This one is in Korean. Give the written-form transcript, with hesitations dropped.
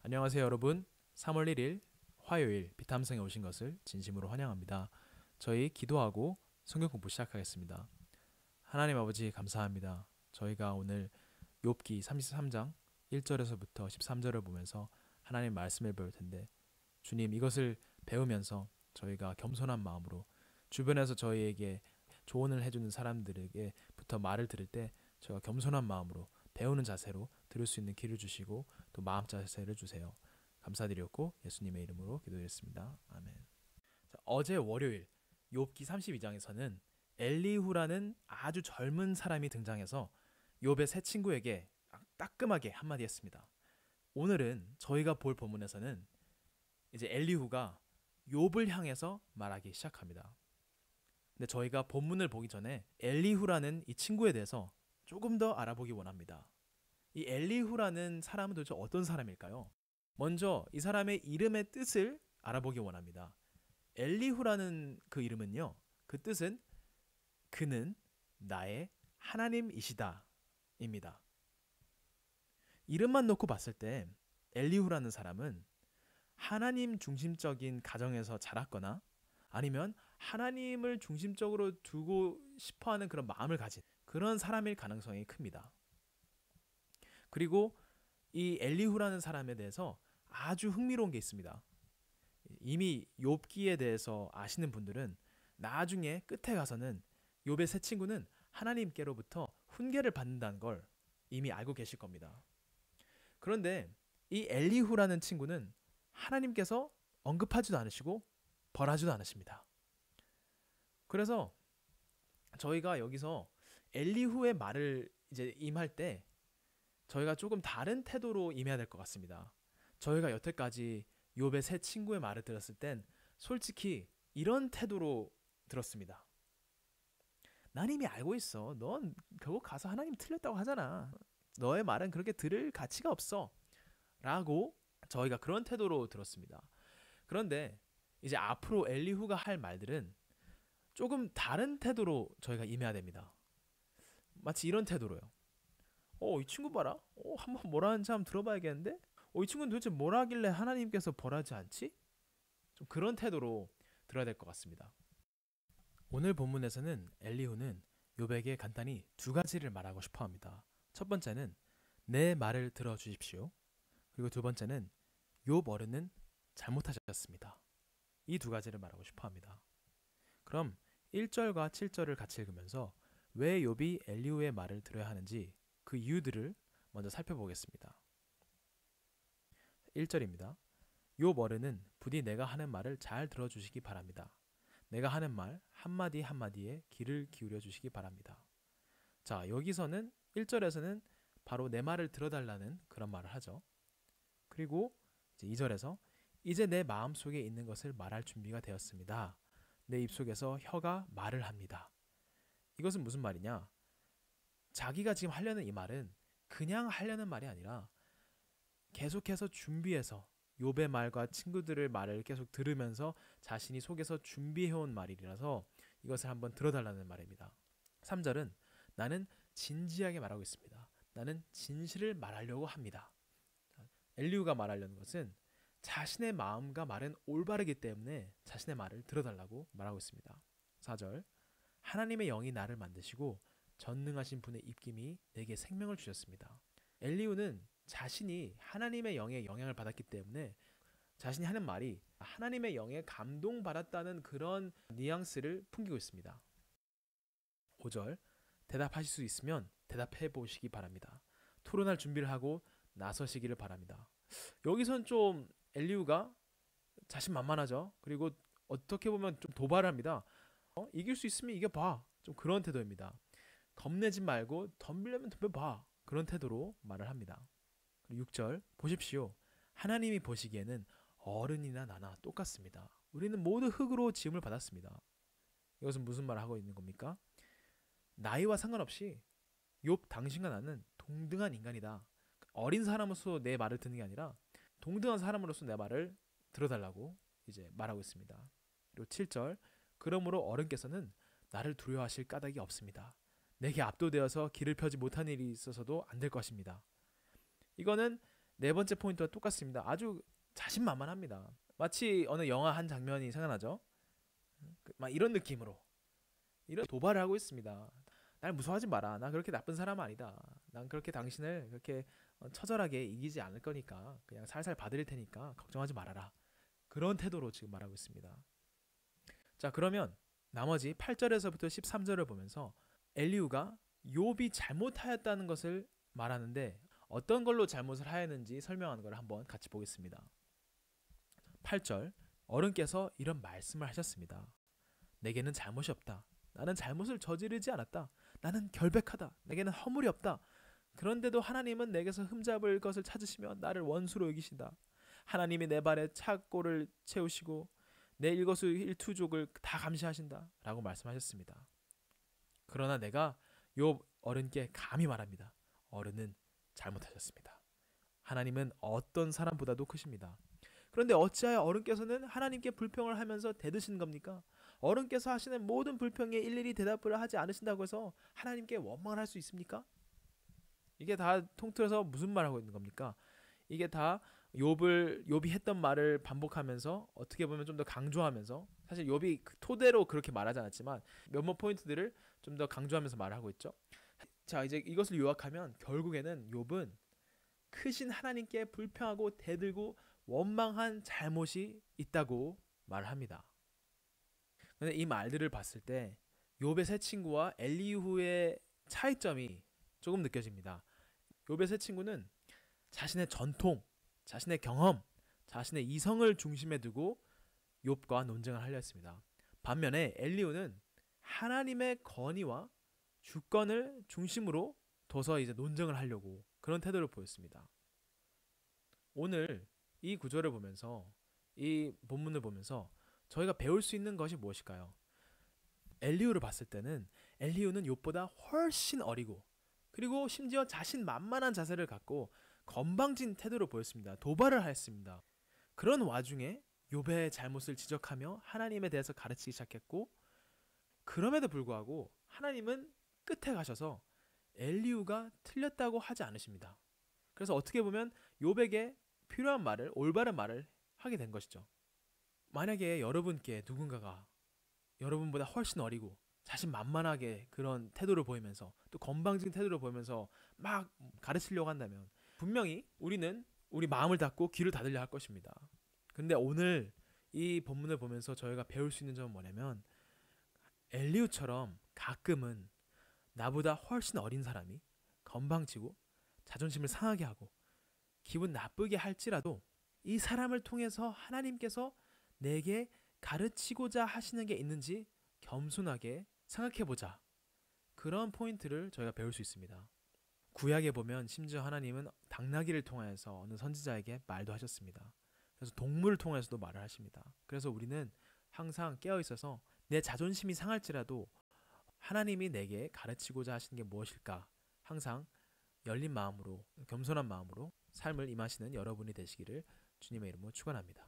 안녕하세요, 여러분. 3월 1일 화요일 비탐성에 오신 것을 진심으로 환영합니다. 저희 기도하고 성경 공부 시작하겠습니다. 하나님 아버지 감사합니다. 저희가 오늘 욥기 33장 1절에서부터 13절을 보면서 하나님 말씀을 배울 텐데 주님 이것을 배우면서 저희가 겸손한 마음으로 주변에서 저희에게 조언을 해주는 사람들에게부터 말을 들을 때 저희가 겸손한 마음으로 배우는 자세로 들을 수 있는 길을 주시고 또 마음 자세를 주세요. 감사드렸고 예수님의 이름으로 기도드렸습니다. 아멘. 자, 어제 월요일 욥기 32장에서는 엘리후라는 아주 젊은 사람이 등장해서 욥의 새 친구에게 따끔하게 한마디 했습니다. 오늘은 저희가 볼 본문에서는 이제 엘리후가 욥을 향해서 말하기 시작합니다. 근데 저희가 본문을 보기 전에 엘리후라는 이 친구에 대해서 조금 더 알아보기 원합니다. 이 엘리후라는 사람은 도대체 어떤 사람일까요? 먼저 이 사람의 이름의 뜻을 알아보기 원합니다. 엘리후라는 그 이름은요, 그 뜻은 그는 나의 하나님이시다 입니다. 이름만 놓고 봤을 때 엘리후라는 사람은 하나님 중심적인 가정에서 자랐거나 아니면 하나님을 중심적으로 두고 싶어하는 그런 마음을 가진 그런 사람일 가능성이 큽니다. 그리고 이 엘리후라는 사람에 대해서 아주 흥미로운 게 있습니다. 이미 욥기에 대해서 아시는 분들은 나중에 끝에 가서는 욥의 새 친구는 하나님께로부터 훈계를 받는다는 걸 이미 알고 계실 겁니다. 그런데 이 엘리후라는 친구는 하나님께서 언급하지도 않으시고 벌하지도 않으십니다. 그래서 저희가 여기서 엘리후의 말을 이제 임할 때 저희가 조금 다른 태도로 임해야 될 것 같습니다. 저희가 여태까지 욥의 새 친구의 말을 들었을 땐 솔직히 이런 태도로 들었습니다. 난 이미 알고 있어. 넌 결국 가서 하나님 틀렸다고 하잖아. 너의 말은 그렇게 들을 가치가 없어. 라고 저희가 그런 태도로 들었습니다. 그런데 이제 앞으로 엘리후가 할 말들은 조금 다른 태도로 저희가 임해야 됩니다. 마치 이런 태도로요. 이 친구 봐라. 한번 뭐라 하는지 한번 들어봐야겠는데? 이 친구는 도대체 뭘 하길래 하나님께서 벌하지 않지? 좀 그런 태도로 들어야 될 것 같습니다. 오늘 본문에서는 엘리후는 욥에게 간단히 두 가지를 말하고 싶어 합니다. 첫 번째는 내 말을 들어주십시오. 그리고 두 번째는 욥 어른은 잘못하셨습니다. 이 두 가지를 말하고 싶어 합니다. 그럼 1절과 7절을 같이 읽으면서 왜 욥이 엘리후의 말을 들어야 하는지 그 이유들을 먼저 살펴보겠습니다. 1절입니다. 욥 어른은 부디 내가 하는 말을 잘 들어주시기 바랍니다. 내가 하는 말 한마디 한마디에 귀를 기울여 주시기 바랍니다. 자, 여기서는 1절에서는 바로 내 말을 들어달라는 그런 말을 하죠. 그리고 이제 2절에서 이제 내 마음속에 있는 것을 말할 준비가 되었습니다. 내 입속에서 혀가 말을 합니다. 이것은 무슨 말이냐? 자기가 지금 하려는 이 말은 그냥 하려는 말이 아니라 계속해서 준비해서 욥의 말과 친구들의 말을 계속 들으면서 자신이 속에서 준비해온 말이라서 이것을 한번 들어달라는 말입니다. 3절은 나는 진지하게 말하고 있습니다. 나는 진실을 말하려고 합니다. 엘리후가 말하려는 것은 자신의 마음과 말은 올바르기 때문에 자신의 말을 들어달라고 말하고 있습니다. 4절 하나님의 영이 나를 만드시고 전능하신 분의 입김이 내게 생명을 주셨습니다. 엘리후는 자신이 하나님의 영의 영향을 받았기 때문에 자신이 하는 말이 하나님의 영에 감동받았다는 그런 뉘앙스를 풍기고 있습니다. 5절 대답하실 수 있으면 대답해 보시기 바랍니다. 토론할 준비를 하고 나서시기를 바랍니다. 여기선 좀 엘리후가 자신만만하죠. 그리고 어떻게 보면 좀 도발을 합니다. 이길 수 있으면 이겨봐. 좀 그런 태도입니다. 겁내지 말고 덤비려면 덤벼봐. 그런 태도로 말을 합니다. 6절 보십시오. 하나님이 보시기에는 어른이나 나나 똑같습니다. 우리는 모두 흙으로 지음을 받았습니다. 이것은 무슨 말을 하고 있는 겁니까? 나이와 상관없이 욥 당신과 나는 동등한 인간이다. 어린 사람으로서 내 말을 듣는 게 아니라 동등한 사람으로서 내 말을 들어달라고 이제 말하고 있습니다. 그리고 7절 그러므로 어른께서는 나를 두려워하실 까닭이 없습니다. 내게 압도되어서 길을 펴지 못한 일이 있어서도 안 될 것입니다. 이거는 네 번째 포인트와 똑같습니다. 아주 자신만만합니다. 마치 어느 영화 한 장면이 생각나죠? 막 이런 느낌으로 이런 도발을 하고 있습니다. 날 무서워하지 마라. 나 그렇게 나쁜 사람 아니다. 난 그렇게 당신을 그렇게 처절하게 이기지 않을 거니까 그냥 살살 봐드릴 테니까 걱정하지 말아라. 그런 태도로 지금 말하고 있습니다. 자, 그러면 나머지 8절에서부터 13절을 보면서 엘리후가 욥이 잘못하였다는 것을 말하는데 어떤 걸로 잘못을 하였는지 설명하는 걸 한번 같이 보겠습니다. 8절, 어른께서 이런 말씀을 하셨습니다. 내게는 잘못이 없다. 나는 잘못을 저지르지 않았다. 나는 결백하다. 내게는 허물이 없다. 그런데도 하나님은 내게서 흠잡을 것을 찾으시며 나를 원수로 여기신다. 하나님이 내 발에 착고를 채우시고 내 일거수일투족을 다 감시하신다 라고 말씀하셨습니다. 그러나 내가 욥 어른께 감히 말합니다. 어른은 잘못하셨습니다. 하나님은 어떤 사람보다도 크십니다. 그런데 어찌하여 어른께서는 하나님께 불평을 하면서 대드시는 겁니까? 어른께서 하시는 모든 불평에 일일이 대답을 하지 않으신다고 해서 하나님께 원망을 할 수 있습니까? 이게 다 통틀어서 무슨 말하고 있는 겁니까? 이게 다 욥이 했던 말을 반복하면서 어떻게 보면 좀 더 강조하면서, 사실 욥이 토대로 그렇게 말하지 않았지만 몇몇 포인트들을 좀 더 강조하면서 말하고 있죠. 자, 이제 이것을 요약하면 결국에는 욥은 크신 하나님께 불평하고 대들고 원망한 잘못이 있다고 말합니다. 근데 이 말들을 봤을 때 욥의 세 친구와 엘리후의 차이점이 조금 느껴집니다. 욥의 세 친구는 자신의 전통, 자신의 경험, 자신의 이성을 중심에 두고 욥과 논쟁을 하려 했습니다. 반면에 엘리후는 하나님의 권위와 주권을 중심으로 둬서 이제 논쟁을 하려고 그런 태도를 보였습니다. 오늘 이 구절을 보면서, 이 본문을 보면서 저희가 배울 수 있는 것이 무엇일까요? 엘리후를 봤을 때는 엘리후는 욥보다 훨씬 어리고, 그리고 심지어 자신만만한 자세를 갖고 건방진 태도를 보였습니다. 도발을 하였습니다. 그런 와중에 욥의 잘못을 지적하며 하나님에 대해서 가르치기 시작했고, 그럼에도 불구하고 하나님은 끝에 가셔서 엘리후가 틀렸다고 하지 않으십니다. 그래서 어떻게 보면 욥에게 필요한 말을, 올바른 말을 하게 된 것이죠. 만약에 여러분께 누군가가 여러분보다 훨씬 어리고 자신만만하게 그런 태도를 보이면서, 또 건방진 태도를 보이면서 막 가르치려고 한다면 분명히 우리는 우리 마음을 닫고 귀를 닫으려 할 것입니다. 근데 오늘 이 본문을 보면서 저희가 배울 수 있는 점은 뭐냐면, 엘리후처럼 가끔은 나보다 훨씬 어린 사람이 건방지고 자존심을 상하게 하고 기분 나쁘게 할지라도 이 사람을 통해서 하나님께서 내게 가르치고자 하시는 게 있는지 겸손하게 생각해보자. 그런 포인트를 저희가 배울 수 있습니다. 구약에 보면 심지어 하나님은 당나귀를 통하여서 어느 선지자에게 말도 하셨습니다. 그래서 동물을 통해서도 말을 하십니다. 그래서 우리는 항상 깨어있어서 내 자존심이 상할지라도 하나님이 내게 가르치고자 하시는 게 무엇일까, 항상 열린 마음으로, 겸손한 마음으로 삶을 임하시는 여러분이 되시기를 주님의 이름으로 축원합니다.